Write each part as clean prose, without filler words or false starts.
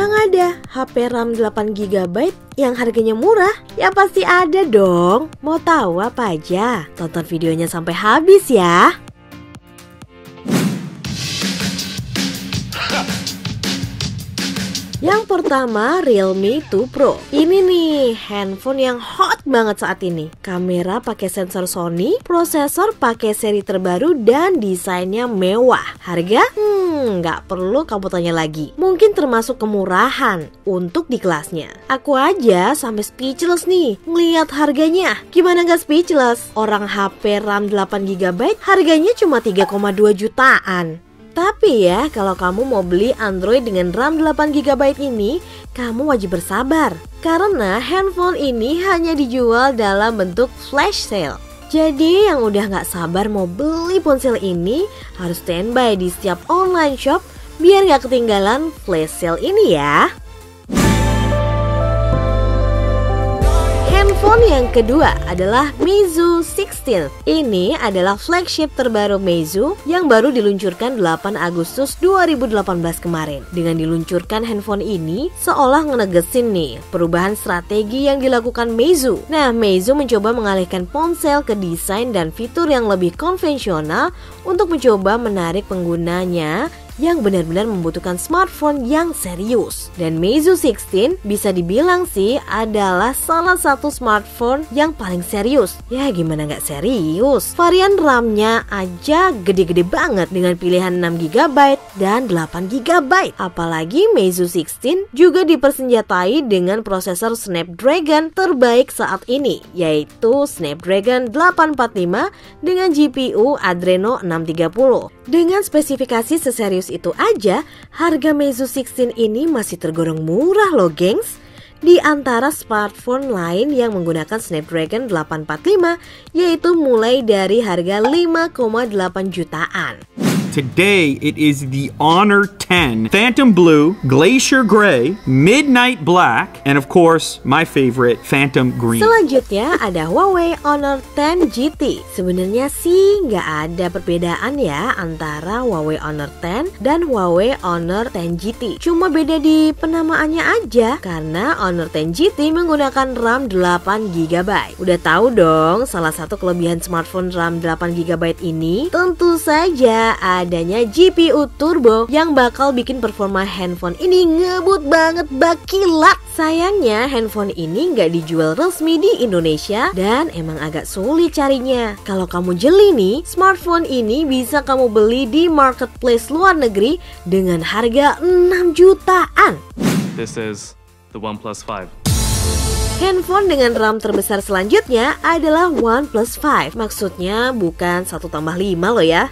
Emang ada HP RAM 8GB yang harganya murah? Ya pasti ada dong. Mau tahu apa aja? Tonton videonya sampai habis ya. Yang pertama, Realme 2 Pro. Ini nih, handphone yang hot banget saat ini. Kamera pakai sensor Sony, prosesor pakai seri terbaru, dan desainnya mewah. Harga? Nggak perlu kamu tanya lagi. Mungkin termasuk kemurahan untuk di kelasnya. Aku aja sampai speechless nih ngeliat harganya. Gimana nggak speechless? Orang HP RAM 8GB harganya cuma 3,2 jutaan. Tapi ya, kalau kamu mau beli Android dengan RAM 8GB ini, kamu wajib bersabar. Karena handphone ini hanya dijual dalam bentuk flash sale. Jadi yang udah gak sabar mau beli ponsel ini, harus standby di setiap online shop biar gak ketinggalan flash sale ini ya. Handphone yang kedua adalah Meizu 16. Ini adalah flagship terbaru Meizu yang baru diluncurkan 8 Agustus 2018 kemarin. Dengan diluncurkan handphone ini, seolah ngenegesin nih perubahan strategi yang dilakukan Meizu. Nah, Meizu mencoba mengalihkan ponsel ke desain dan fitur yang lebih konvensional untuk mencoba menarik penggunanya yang benar-benar membutuhkan smartphone yang serius. Dan Meizu 16 bisa dibilang sih adalah salah satu smartphone yang paling serius. Ya gimana nggak serius? Varian RAM-nya aja gede-gede banget dengan pilihan 6GB dan 8GB. Apalagi Meizu 16 juga dipersenjatai dengan prosesor Snapdragon terbaik saat ini, yaitu Snapdragon 845 dengan GPU Adreno 630. Dengan spesifikasi seserius itu aja, harga Meizu 16 ini masih tergolong murah loh gengs. Di antara smartphone lain yang menggunakan Snapdragon 845, yaitu mulai dari harga 5,8 jutaan. Today it is the Honor 10 Phantom Blue, Glacier Gray, Midnight Black, and of course my favorite Phantom Green. Selanjutnya ada Huawei Honor 10 GT. Sebenarnya sih nggak ada perbedaan ya antara Huawei Honor 10 dan Huawei Honor 10 GT. Cuma beda di penamaannya aja, karena Honor 10 GT menggunakan RAM 8GB. Udah tahu dong salah satu kelebihan smartphone RAM 8GB ini? Tentu saja adanya GPU turbo yang bakal bikin performa handphone ini ngebut banget, bakilat. Sayangnya handphone ini nggak dijual resmi di Indonesia dan emang agak sulit carinya. Kalau kamu jeli nih, smartphone ini bisa kamu beli di marketplace luar negeri dengan harga 6 jutaan. This is the OnePlus 5. Handphone dengan RAM terbesar selanjutnya adalah OnePlus 5. Maksudnya bukan 1+5 loh ya.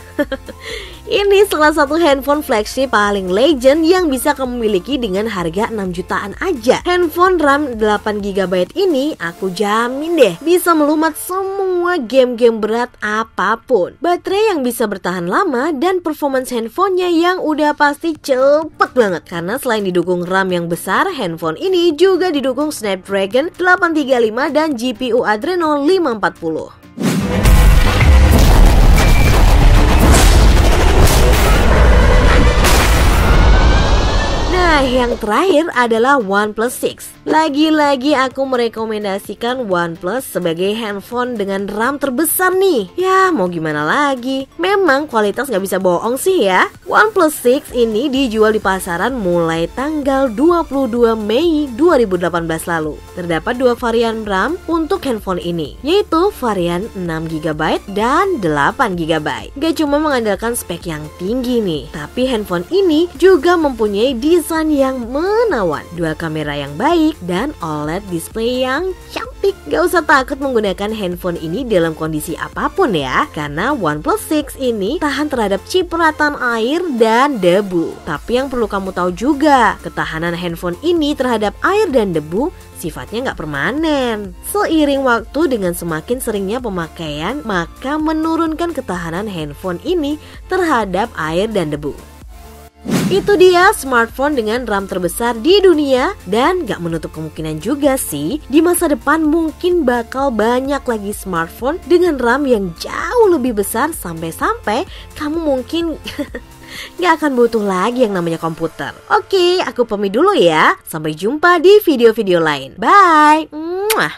Ini salah satu handphone flagship paling legend yang bisa kamu miliki dengan harga 6 jutaan aja. Handphone RAM 8GB ini aku jamin deh bisa melumat semua game-game berat apapun. Baterai yang bisa bertahan lama dan performance handphonenya yang udah pasti cepet banget. Karena selain didukung RAM yang besar, handphone ini juga didukung Snapdragon 835 dan GPU Adreno 540. Nah, yang terakhir adalah OnePlus 6. Lagi-lagi aku merekomendasikan OnePlus sebagai handphone dengan RAM terbesar nih. Ya, mau gimana lagi? Memang kualitas nggak bisa bohong sih ya. OnePlus 6 ini dijual di pasaran mulai tanggal 22 Mei 2018 lalu. Terdapat dua varian RAM untuk handphone ini, yaitu varian 6GB dan 8GB. Gak cuma mengandalkan spek yang tinggi nih, tapi handphone ini juga mempunyai desain yang menawan, dual kamera yang baik, dan OLED display yang cantik. Gak usah takut menggunakan handphone ini dalam kondisi apapun ya, karena OnePlus 6 ini tahan terhadap cipratan air dan debu. Tapi yang perlu kamu tahu juga, ketahanan handphone ini terhadap air dan debu sifatnya nggak permanen. Seiring waktu dengan semakin seringnya pemakaian, maka menurunkan ketahanan handphone ini terhadap air dan debu. Itu dia smartphone dengan RAM terbesar di dunia. Dan gak menutup kemungkinan juga sih, di masa depan mungkin bakal banyak lagi smartphone dengan RAM yang jauh lebih besar. Sampai-sampai kamu mungkin gak akan butuh lagi yang namanya komputer. Oke, aku pamit dulu ya. Sampai jumpa di video-video lain. Bye. Mwah.